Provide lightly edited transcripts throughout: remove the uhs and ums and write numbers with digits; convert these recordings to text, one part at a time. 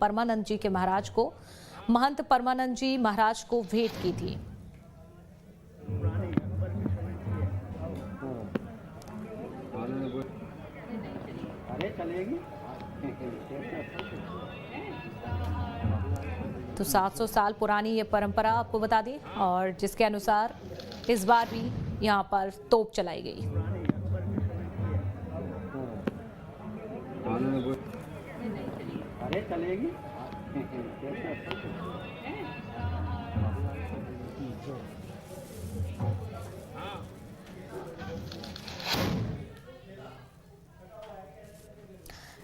परमानंद जी के महाराज को महंत परमानंद जी महाराज को भेंट की थी। तो 700 साल पुरानी ये परंपरा आपको बता दें, और जिसके अनुसार इस बार भी यहाँ पर तोप चलाई गई। अरे चलेगी।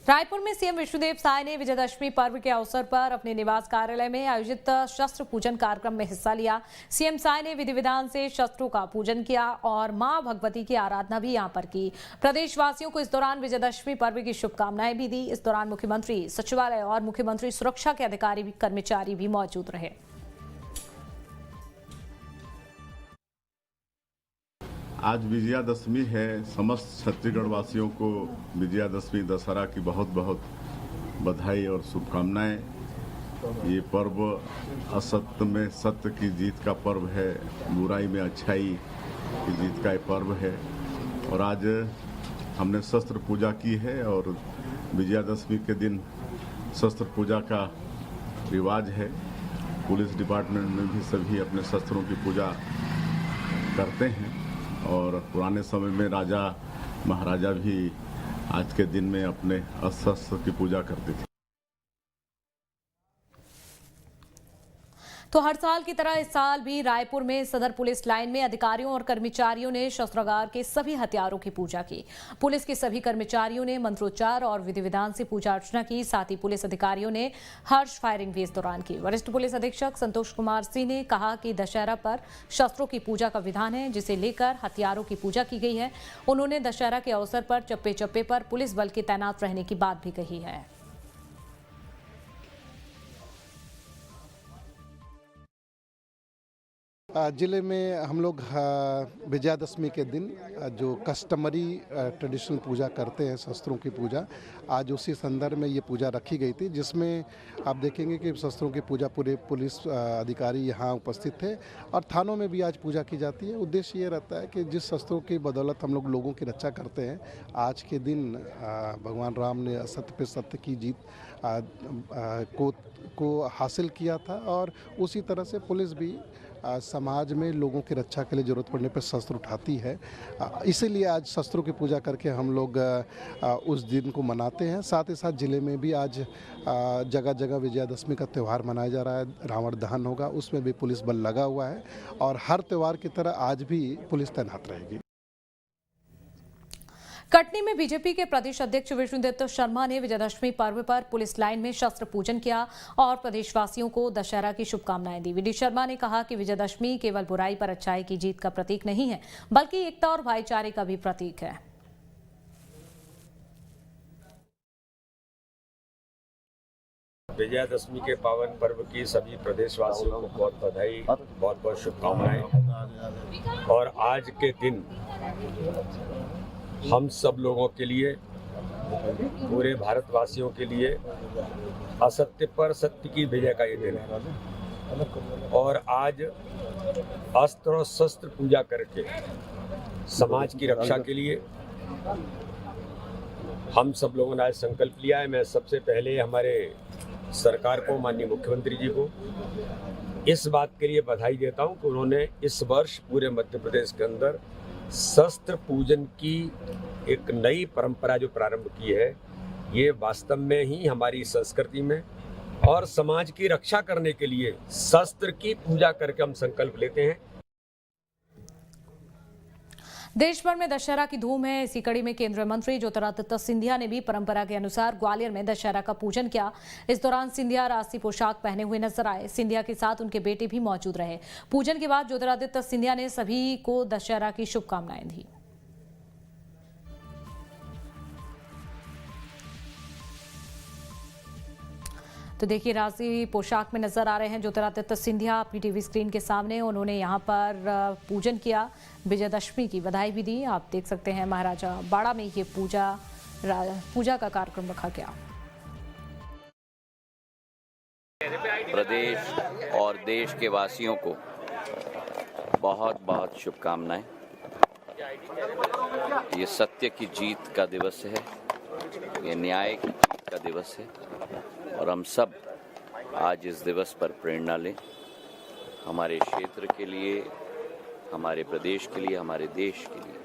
रायपुर में सीएम विष्णुदेव साय ने विजयदशमी पर्व के अवसर पर अपने निवास कार्यालय में आयोजित शस्त्र पूजन कार्यक्रम में हिस्सा लिया। सीएम साय ने विधि विधान से शस्त्रों का पूजन किया और मां भगवती की आराधना भी यहां पर की। प्रदेशवासियों को इस दौरान विजयदशमी पर्व की शुभकामनाएं भी दी। इस दौरान मुख्यमंत्री सचिवालय और मुख्यमंत्री सुरक्षा के अधिकारी भी कर्मचारी भी मौजूद रहे। आज विजयादशमी है। समस्त छत्तीसगढ़ वासियों को विजयादशमी दशहरा की बहुत बहुत बधाई और शुभकामनाएं। ये पर्व असत्य में सत्य की जीत का पर्व है, बुराई में अच्छाई की जीत का ये पर्व है। और आज हमने शस्त्र पूजा की है और विजयादशमी के दिन शस्त्र पूजा का रिवाज है। पुलिस डिपार्टमेंट में भी सभी अपने शस्त्रों की पूजा करते हैं और पुराने समय में राजा महाराजा भी आज के दिन में अपने शस्त्र की पूजा करते थे। तो हर साल की तरह इस साल भी रायपुर में सदर पुलिस लाइन में अधिकारियों और कर्मचारियों ने शस्त्रागार के सभी हथियारों की पूजा की। पुलिस के सभी कर्मचारियों ने मंत्रोच्चार और विधि विधान से पूजा अर्चना की। साथ ही पुलिस अधिकारियों ने हर्ष फायरिंग भी इस दौरान की। वरिष्ठ पुलिस अधीक्षक संतोष कुमार सिंह ने कहा कि दशहरा पर शस्त्रों की पूजा का विधान है, जिसे लेकर हथियारों की पूजा की गई है। उन्होंने दशहरा के अवसर पर चप्पे चप्पे पर पुलिस बल के तैनात रहने की बात भी कही है। जिले में हम लोग विजयादशमी के दिन जो कस्टमरी ट्रेडिशनल पूजा करते हैं, शस्त्रों की पूजा, आज उसी संदर्भ में ये पूजा रखी गई थी, जिसमें आप देखेंगे कि शस्त्रों की पूजा पूरे पुलिस अधिकारी यहाँ उपस्थित थे और थानों में भी आज पूजा की जाती है। उद्देश्य ये रहता है कि जिस शस्त्रों की बदौलत हम लोग लोगों की रक्षा करते हैं, आज के दिन भगवान राम ने असत्य पे सत्य की जीत को हासिल किया था और उसी तरह से पुलिस भी समाज में लोगों की रक्षा के लिए ज़रूरत पड़ने पर शस्त्र उठाती है। इसीलिए आज शस्त्रों की पूजा करके हम लोग उस दिन को मनाते हैं। साथ ही साथ ज़िले में भी आज जगह जगह विजयादशमी का त्यौहार मनाया जा रहा है। रावण दहन होगा, उसमें भी पुलिस बल लगा हुआ है और हर त्यौहार की तरह आज भी पुलिस तैनात रहेगी। कटनी में बीजेपी के प्रदेश अध्यक्ष विष्णुदत्त शर्मा ने विजयदशमी पर्व पर पुलिस लाइन में शस्त्र पूजन किया और प्रदेशवासियों को दशहरा की शुभकामनाएं दी। वीडी शर्मा ने कहा कि विजयदशमी केवल बुराई पर अच्छाई की जीत का प्रतीक नहीं है, बल्कि एकता और भाईचारे का भी प्रतीक है। विजयादशमी के पावन पर्व की सभी प्रदेशवासियों को बहुत बधाई, बहुत बहुत शुभकामनाएं। और आज के दिन हम सब लोगों के लिए, पूरे भारतवासियों के लिए असत्य पर सत्य की विजय का ये दिन है। और आज अस्त्र और शस्त्र पूजा करके समाज की रक्षा के लिए हम सब लोगों ने आज संकल्प लिया है। मैं सबसे पहले हमारे सरकार को, माननीय मुख्यमंत्री जी को इस बात के लिए बधाई देता हूं कि उन्होंने इस वर्ष पूरे मध्य प्रदेश के अंदर शस्त्र पूजन की एक नई परंपरा जो प्रारंभ की है। ये वास्तव में ही हमारी संस्कृति में और समाज की रक्षा करने के लिए शस्त्र की पूजा करके हम संकल्प लेते हैं। देश भर में दशहरा की धूम है। इसी कड़ी में केंद्रीय मंत्री ज्योतिरादित्य सिंधिया ने भी परंपरा के अनुसार ग्वालियर में दशहरा का पूजन किया। इस दौरान सिंधिया राष्ट्रीय पोशाक पहने हुए नजर आए। सिंधिया के साथ उनके बेटे भी मौजूद रहे। पूजन के बाद ज्योतिरादित्य सिंधिया ने सभी को दशहरा की शुभकामनाएं दी। तो देखिए, राष्ट्रीय पोशाक में नजर आ रहे हैं ज्योतिरादित्य सिंधिया अपनी टीवी स्क्रीन के सामने। उन्होंने यहां पर पूजन किया, विजयदशमी की बधाई भी दी। आप देख सकते हैं महाराजा बाड़ा में ये पूजा का कार्यक्रम रखा गया। प्रदेश और देश के वासियों को बहुत बहुत शुभकामनाएं। ये सत्य की जीत का दिवस है, ये न्याय की जीत का दिवस है और हम सब आज इस दिवस पर प्रेरणा लें। हमारे क्षेत्र के लिए, हमारे प्रदेश के लिए, हमारे देश के लिए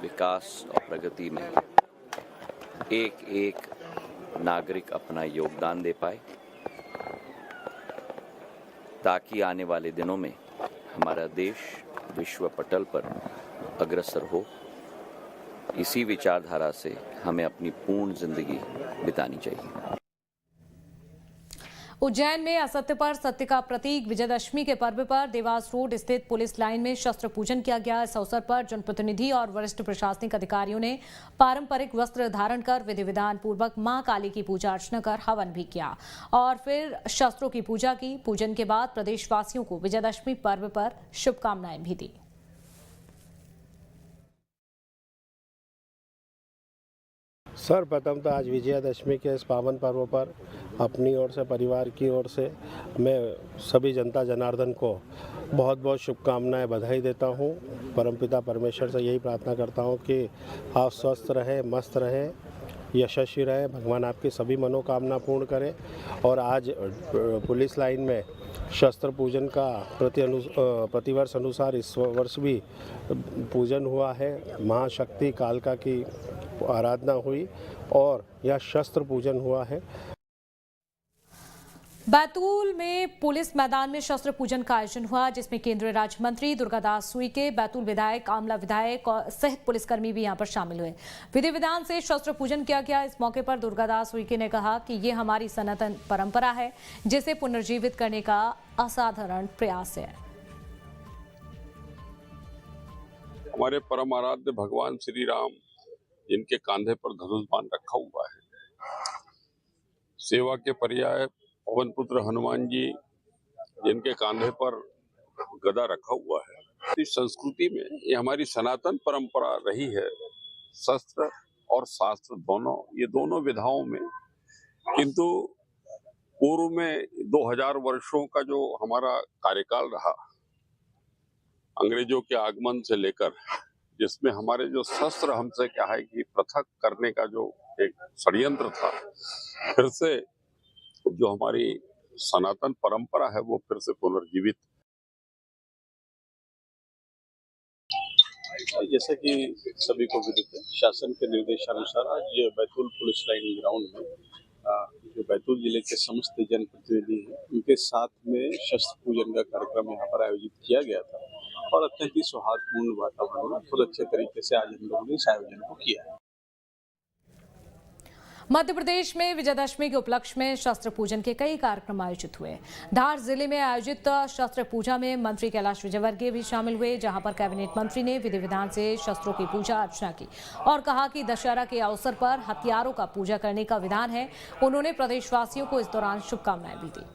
विकास और प्रगति में एक एक नागरिक अपना योगदान दे पाए, ताकि आने वाले दिनों में हमारा देश विश्व पटल पर अग्रसर हो। इसी विचारधारा से हमें अपनी पूर्ण जिंदगी बितानी चाहिए। उज्जैन में असत्य पर सत्य का प्रतीक विजयदशमी के पर्व पर देवास रोड स्थित पुलिस लाइन में शस्त्र पूजन किया गया। इस अवसर पर जनप्रतिनिधि और वरिष्ठ प्रशासनिक अधिकारियों ने पारंपरिक वस्त्र धारण कर विधि विधान पूर्वक मां काली की पूजा अर्चना कर हवन भी किया और फिर शस्त्रों की पूजा की। पूजन के बाद प्रदेशवासियों को विजयदशमी पर्व पर शुभकामनाएं भी दी। सर्वप्रथम तो आज विजयादशमी के इस पावन पर्व पर अपनी ओर से, परिवार की ओर से मैं सभी जनता जनार्दन को बहुत बहुत शुभकामनाएं, बधाई देता हूं। परमपिता परमेश्वर से यही प्रार्थना करता हूं कि आप स्वस्थ रहे, मस्त रहे, यशस्वी रहे, भगवान आपकी सभी मनोकामना पूर्ण करे। और आज पुलिस लाइन में शस्त्र पूजन का प्रतिवर्ष अनुसार इस वर्ष भी पूजन हुआ है। महाशक्ति कालका की आराधना हुई और यह शस्त्र पूजन हुआ है। बैतूल में पुलिस मैदान में शस्त्र पूजन का आयोजन हुआ, जिसमें केंद्रीय राज्य मंत्री दुर्गादास उइके, बैतूल विधायक, आमला विधायक सहित पुलिसकर्मी भी यहां पर शामिल हुए। विधि विधान से शस्त्र पूजन किया गया। इस मौके पर दुर्गादास उइके ने कहा कि ये हमारी सनातन परंपरा है, जिसे पुनर्जीवित करने का असाधारण प्रयास है। हमारे परम आराध्य भगवान श्री राम, जिनके कांधे पर धनुष बाण रखा हुआ है, सेवा के पर्याय पवन पुत्र हनुमान जी, जिनके कांधे पर गदा रखा हुआ है। इस संस्कृति में ये हमारी सनातन परंपरा रही है, शस्त्र और शास्त्र दोनों, ये दोनों विधाओं में। किंतु पूर्व में 2000 वर्षों का जो हमारा कार्यकाल रहा, अंग्रेजों के आगमन से लेकर, जिसमें हमारे जो शस्त्र हमसे क्या है कि पृथक करने का जो एक षड्यंत्र था, फिर से जो हमारी सनातन परंपरा है वो फिर से पुनर्जीवित। जैसा कि सभी को विदित है, शासन के निर्देशानुसार आज बैतूल पुलिस लाइन ग्राउंड में जो बैतूल जिले के समस्त जनप्रतिनिधि हैं, उनके साथ में शस्त्र पूजन का कार्यक्रम यहाँ पर आयोजित किया गया था और अत्यंत ही सौहार्दपूर्ण वातावरण में बहुत अच्छे तरीके से आज हम लोगों ने इस आयोजन को किया है। मध्य प्रदेश में विजयदशमी के उपलक्ष्य में शस्त्र पूजन के कई कार्यक्रम आयोजित हुए। धार जिले में आयोजित शस्त्र पूजा में मंत्री कैलाश विजयवर्गीय भी शामिल हुए, जहां पर कैबिनेट मंत्री ने विधि विधान से शस्त्रों की पूजा अर्चना की और कहा कि दशहरा के अवसर पर हथियारों का पूजा करने का विधान है। उन्होंने प्रदेशवासियों को इस दौरान शुभकामनाएं भी दी।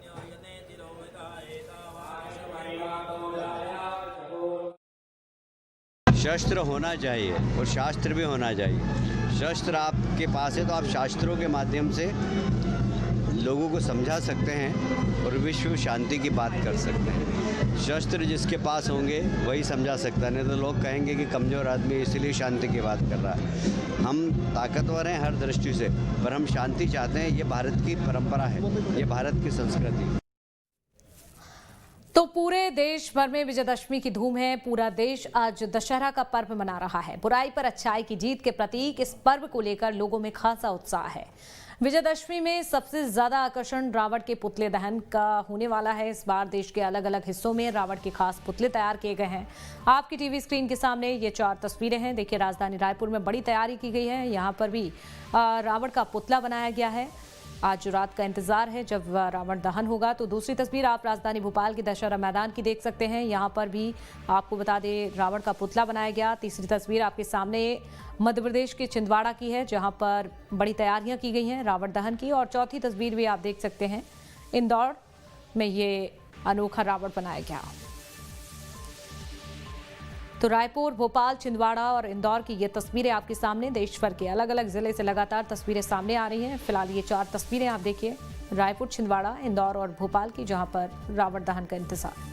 शस्त्र होना चाहिए और शास्त्र भी होना चाहिए। शस्त्र आपके पास है तो आप शास्त्रों के माध्यम से लोगों को समझा सकते हैं और विश्व शांति की बात कर सकते हैं। शस्त्र जिसके पास होंगे वही समझा सकता है, नहीं तो लोग कहेंगे कि कमज़ोर आदमी इसलिए शांति की बात कर रहा है। हम ताकतवर हैं हर दृष्टि से, पर हम शांति चाहते हैं। ये भारत की परंपरा है, ये भारत की संस्कृति है। तो पूरे देश भर में विजयदशमी की धूम है। पूरा देश आज दशहरा का पर्व मना रहा है। बुराई पर अच्छाई की जीत के प्रतीक इस पर्व को लेकर लोगों में खासा उत्साह है। विजयदशमी में सबसे ज्यादा आकर्षण रावण के पुतले दहन का होने वाला है। इस बार देश के अलग अलग हिस्सों में रावण के खास पुतले तैयार किए गए हैं। आपकी टीवी स्क्रीन के सामने ये 4 तस्वीरें हैं। देखिए, राजधानी रायपुर में बड़ी तैयारी की गई है। यहाँ पर भी रावण का पुतला बनाया गया है। आज रात का इंतजार है जब रावण दहन होगा। तो दूसरी तस्वीर आप राजधानी भोपाल के दशहरा मैदान की देख सकते हैं। यहाँ पर भी आपको बता दें रावण का पुतला बनाया गया। तीसरी तस्वीर आपके सामने मध्य प्रदेश के छिंदवाड़ा की है, जहाँ पर बड़ी तैयारियां की गई हैं रावण दहन की। और चौथी तस्वीर भी आप देख सकते हैं, इंदौर में ये अनोखा रावण बनाया गया। तो रायपुर, भोपाल, छिंदवाड़ा और इंदौर की ये तस्वीरें आपके सामने। देश भर के अलग अलग जिले से लगातार तस्वीरें सामने आ रही हैं। फिलहाल ये 4 तस्वीरें आप देखिए। रायपुर, छिंदवाड़ा, इंदौर और भोपाल की, जहां पर रावण दहन का इंतजार।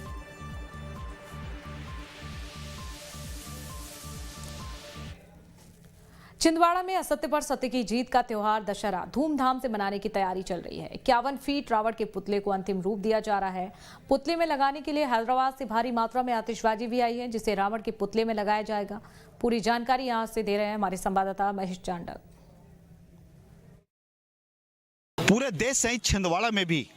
छिंदवाड़ा में असत्य पर सत्य की जीत का त्योहार दशहरा धूमधाम से मनाने की तैयारी चल रही है। 51 फीट रावण के पुतले को अंतिम रूप दिया जा रहा है। पुतले में लगाने के लिए हैदराबाद से भारी मात्रा में आतिशबाजी भी आई है, जिसे रावण के पुतले में लगाया जाएगा। पूरी जानकारी यहां से दे रहे हैं हमारे संवाददाता महेश चांडक। पूरे देश सहित छिंदवाड़ा में भी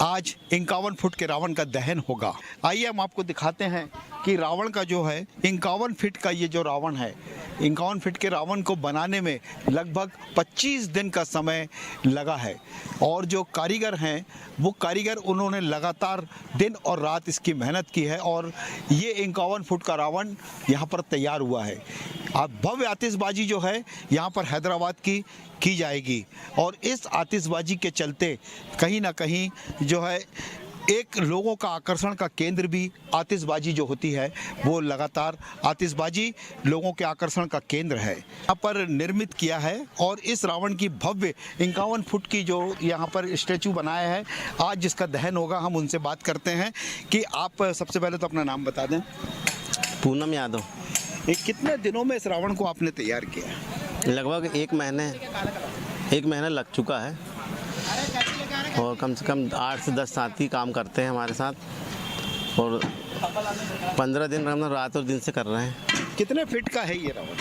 आज 51 फुट के रावण का दहन होगा। आइए हम आपको दिखाते हैं कि रावण का जो है 51 फीट का ये जो रावण है, 51 फीट के रावण को बनाने में लगभग 25 दिन का समय लगा है। और जो कारीगर हैं वो कारीगर उन्होंने लगातार दिन और रात इसकी मेहनत की है और ये 51 फुट का रावण यहाँ पर तैयार हुआ है। अब भव्य आतिशबाजी जो है यहाँ पर हैदराबाद की जाएगी और इस आतिशबाजी के चलते कहीं ना कहीं जो है एक लोगों का आकर्षण का केंद्र भी आतिशबाजी जो होती है वो लगातार आतिशबाजी लोगों के आकर्षण का केंद्र है। यहाँ पर निर्मित किया है और इस रावण की भव्य 51 फुट की जो यहाँ पर स्टैचू बनाया है, आज जिसका दहन होगा, हम उनसे बात करते हैं कि आप सबसे पहले तो अपना नाम बता दें। पूनम यादव। कितने दिनों में इस रावण को आपने तैयार किया? लगभग एक महीना लग चुका है और कम से कम 8 से 10 साथी काम करते हैं हमारे साथ और 15 दिन हम रात और दिन से कर रहे हैं। कितने फीट का है ये रावण?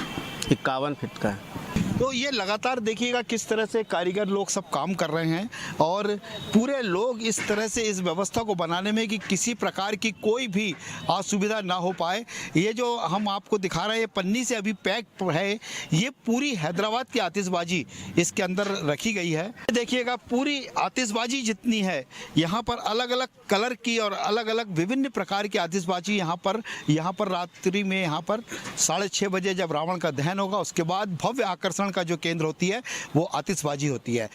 51 फीट का है। तो ये लगातार देखिएगा किस तरह से कारीगर लोग सब काम कर रहे हैं और पूरे लोग इस तरह से इस व्यवस्था को बनाने में कि किसी प्रकार की कोई भी असुविधा ना हो पाए। ये जो हम आपको दिखा रहे हैं ये पन्नी से अभी पैक है, ये पूरी हैदराबाद की आतिशबाजी इसके अंदर रखी गई है। देखिएगा पूरी आतिशबाजी जितनी है यहाँ पर अलग अलग कलर की और अलग अलग विभिन्न प्रकार की आतिशबाजी यहाँ पर रात्रि में यहाँ पर 6:30 बजे जब रावण का दहन होगा उसके बाद भव्य आकर्षण का जो केंद्र होती है वो आतिशबाजी होती है।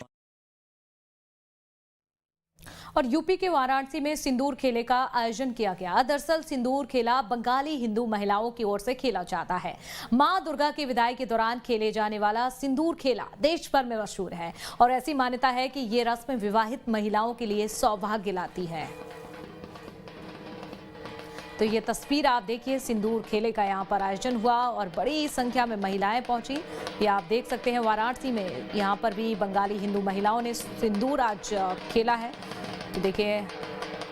और यूपी के वाराणसी में सिंदूर खेले का आयोजन किया गया। दरअसल सिंदूर खेला बंगाली हिंदू महिलाओं की ओर से खेला जाता है। मां दुर्गा की विदाई के दौरान खेले जाने वाला सिंदूर खेला देश भर में मशहूर है और ऐसी मान्यता है कि ये रस्म विवाहित महिलाओं के लिए सौभाग्य लाती है। तो ये तस्वीर आप देखिए, सिंदूर खेले का यहाँ पर आयोजन हुआ और बड़ी संख्या में महिलाएं पहुंची। ये आप देख सकते हैं वाराणसी में यहाँ पर भी बंगाली हिंदू महिलाओं ने सिंदूर आज खेला है। तो देखिए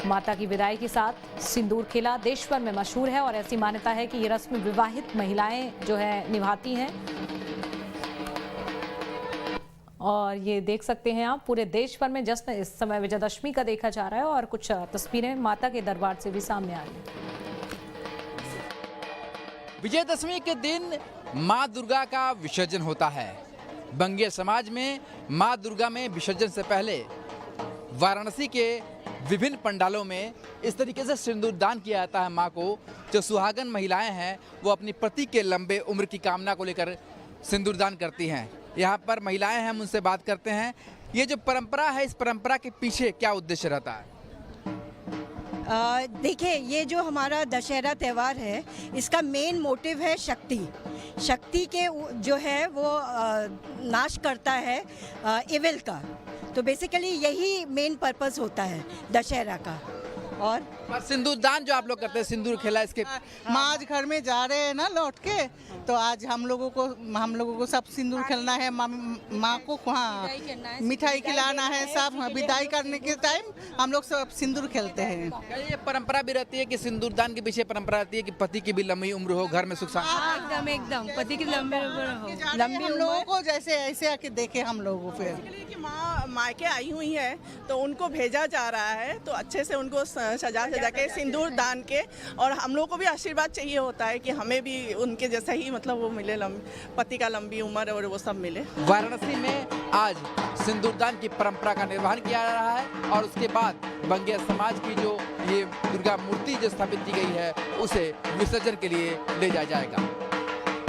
माता की विदाई के साथ सिंदूर खेला देश भर में मशहूर है और ऐसी मान्यता है कि ये रस्म विवाहित महिलाएं जो है निभाती हैं। और ये देख सकते हैं आप पूरे देश भर में जश्न इस समय विजयादशमी का देखा जा रहा है और कुछ तस्वीरें माता के दरबार से भी सामने आ रही हैं। विजयदशमी के दिन मां दुर्गा का विसर्जन होता है। बंगीय समाज में मां दुर्गा में विसर्जन से पहले वाराणसी के विभिन्न पंडालों में इस तरीके से सिंदूर दान किया जाता है मां को। जो सुहागन महिलाएं हैं वो अपनी पति के लंबे उम्र की कामना को लेकर सिंदूर दान करती हैं। यहाँ पर महिलाएं हैं, हम उनसे बात करते हैं। ये जो परंपरा है, इस परंपरा के पीछे क्या उद्देश्य रहता है? देखिए, ये जो हमारा दशहरा त्यौहार है इसका मेन मोटिव है शक्ति के जो है वो नाश करता है इविल का। तो बेसिकली यही मेन पर्पस होता है दशहरा का। और सिंदूर दान जो आप लोग करते हैं, सिंदूर खेला, इसके माँ आज घर में जा रहे हैं ना लौट के, तो आज हम लोगों को सब सिंदूर खेलना है, माँ को मिठाई खिलाना है, सब विदाई करने के टाइम हम लोग सब सिंदूर खेलते हैं। ये परंपरा भी रहती है कि सिंदूर दान के पीछे परंपरा रहती है कि पति की भी लंबी उम्र हो, घर में सुख शांति। एकदम पति की लंबी उम्र हो। लंबी हम लोगों को जैसे ऐसे आके देखे हम लोगों फिर माँ मायके आई हुई है तो उनको भेजा जा रहा है, तो अच्छे से उनको सजा के सिंदूर दान के, और हम लोगों को भी आशीर्वाद चाहिए होता है कि हमें भी उनके जैसा ही मतलब वो मिले, पति का लंबी उम्र और वो सब मिले। वाराणसी में आज सिंदूर दान की परंपरा का निर्वहन किया जा रहा है और उसके बाद बंगीय समाज की जो ये दुर्गा मूर्ति जो स्थापित की गई है उसे विसर्जन के लिए ले जाया जाएगा।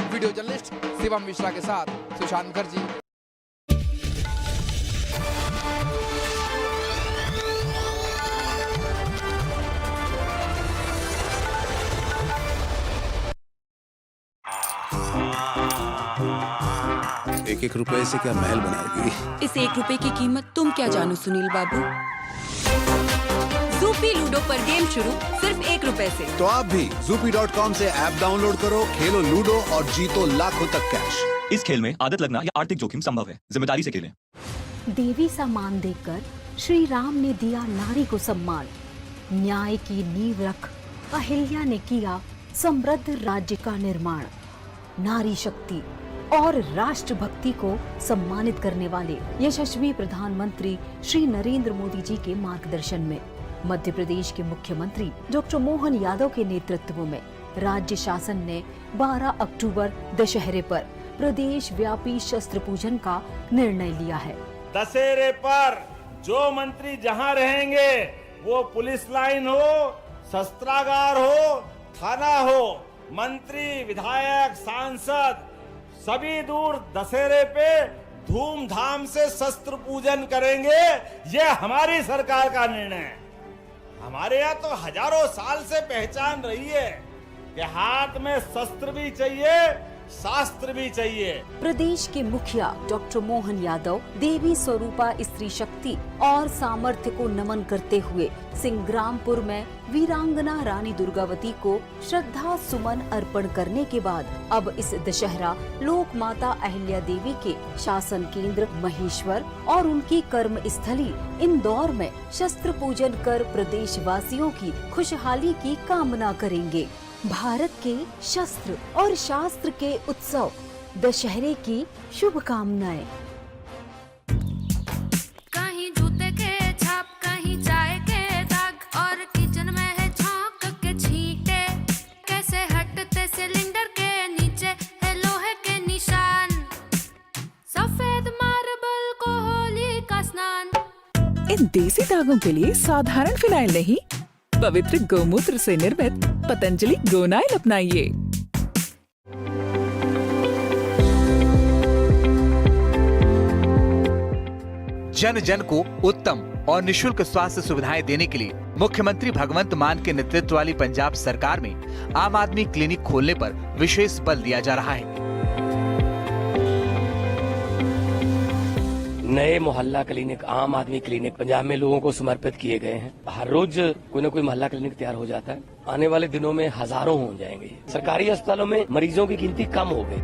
वीडियो जर्नलिस्ट शिवम मिश्रा के साथ सुशांत मुखर्जी। एक एक रुपए से क्या महल बनाएगी। इस 1 रुपए की कीमत तुम क्या जानो सुनील बाबू। ज़ूपी लूडो पर गेम शुरू सिर्फ 1 रुपए से। तो आप भी zoopy.com से ऐप डाउनलोड करो, खेलो लूडो और जीतो लाखों तक कैश। इस खेल में आदत लगना या आर्थिक जोखिम संभव है, जिम्मेदारी से खेलें। देवी सा मान देकर श्री राम ने दिया नारी को सम्मान। न्याय की नींव रख अहिल्या ने किया समृद्ध राज्य का निर्माण। नारी शक्ति और राष्ट्रभक्ति को सम्मानित करने वाले यशस्वी प्रधानमंत्री श्री नरेंद्र मोदी जी के मार्गदर्शन में मध्य प्रदेश के मुख्यमंत्री डॉक्टर मोहन यादव के नेतृत्व में राज्य शासन ने 12 अक्टूबर दशहरे पर प्रदेश व्यापी शस्त्र पूजन का निर्णय लिया है। दशहरे पर जो मंत्री जहां रहेंगे, वो पुलिस लाइन हो, शस्त्रागार हो, थाना हो, मंत्री, विधायक, सांसद सभी दूर दशहरे पे धूमधाम से शस्त्र पूजन करेंगे। ये हमारी सरकार का निर्णय है। हमारे यहाँ तो हजारों साल से पहचान रही है कि हाथ में शस्त्र भी चाहिए, शास्त्र भी चाहिए। प्रदेश के मुखिया डॉक्टर मोहन यादव देवी स्वरूपा स्त्री शक्ति और सामर्थ्य को नमन करते हुए सिंग्रामपुर में वीरांगना रानी दुर्गावती को श्रद्धा सुमन अर्पण करने के बाद अब इस दशहरा लोक माता अहिल्या देवी के शासन केंद्र महेश्वर और उनकी कर्म स्थली इंदौर में शस्त्र पूजन कर प्रदेश वासियों की खुशहाली की कामना करेंगे। भारत के शस्त्र और शास्त्र के उत्सव दशहरे की शुभकामनाएं। कहीं जूते के छाप, कहीं चाय के दाग और किचन में है झांक के छींटे। कैसे हटते सिलेंडर के नीचे है लोहे के निशान। सफेद मार्बल को होली का स्नान। इन देसी दागों के लिए साधारण फिनाइल नहीं, पवित्र गौमूत्र से निर्मित पतंजलि गोनाइल अपनाइए। जन जन को उत्तम और निशुल्क स्वास्थ्य सुविधाएं देने के लिए मुख्यमंत्री भगवंत मान के नेतृत्व वाली पंजाब सरकार में आम आदमी क्लिनिक खोलने पर विशेष बल दिया जा रहा है। नए मोहल्ला क्लिनिक, आम आदमी क्लिनिक पंजाब में लोगों को समर्पित किए गए हैं। हर रोज कोई न कोई मोहल्ला क्लिनिक तैयार हो जाता है। आने वाले दिनों में हजारों हो जाएंगे। सरकारी अस्पतालों में मरीजों की गिनती कम हो गई।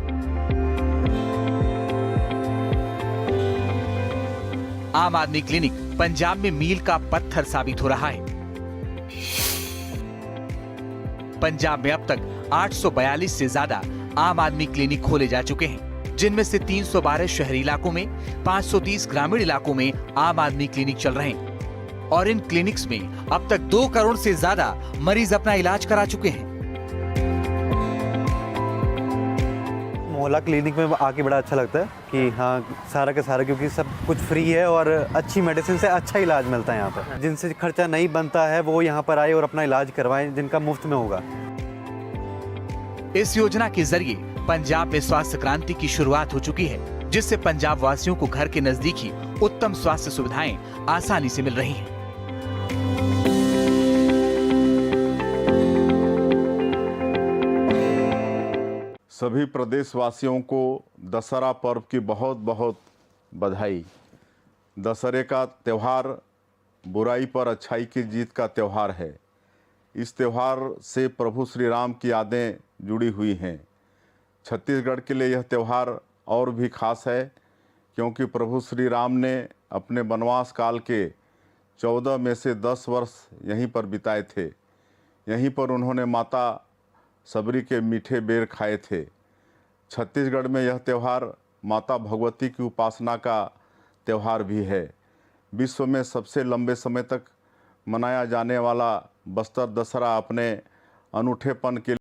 आम आदमी क्लिनिक पंजाब में मील का पत्थर साबित हो रहा है। पंजाब में अब तक 842 से ज्यादा आम आदमी क्लिनिक खोले जा चुके हैं, जिनमें से 312 शहरी इलाकों में, 530 ग्रामीण इलाकों में आम आदमी क्लिनिक चल रहे हैं और इन क्लिनिक्स में अब तक 2 करोड़ से ज्यादा मरीज अपना इलाज करा चुके हैं। मोहल्ला क्लिनिक में आके बड़ा अच्छा लगता है कि हाँ सारा का सारा, क्योंकि सब कुछ फ्री है और अच्छी मेडिसिन से अच्छा इलाज मिलता है यहाँ पर। जिनसे खर्चा नहीं बनता है वो यहाँ पर आए और अपना इलाज करवाएं, जिनका मुफ्त में होगा। इस योजना के जरिए पंजाब में स्वास्थ्य क्रांति की शुरुआत हो चुकी है, जिससे पंजाब वासियों को घर के नजदीक ही उत्तम स्वास्थ्य सुविधाएं आसानी से मिल रही हैं। सभी प्रदेशवासियों को दशहरा पर्व की बहुत बहुत बधाई। दशहरे का त्यौहार बुराई पर अच्छाई की जीत का त्यौहार है। इस त्यौहार से प्रभु श्री राम की यादें जुड़ी हुई हैं। छत्तीसगढ़ के लिए यह त्यौहार और भी खास है, क्योंकि प्रभु श्री राम ने अपने वनवास काल के 14 में से 10 वर्ष यहीं पर बिताए थे। यहीं पर उन्होंने माता सबरी के मीठे बेर खाए थे। छत्तीसगढ़ में यह त्यौहार माता भगवती की उपासना का त्यौहार भी है। विश्व में सबसे लंबे समय तक मनाया जाने वाला बस्तर दशहरा अपने अनूठेपन के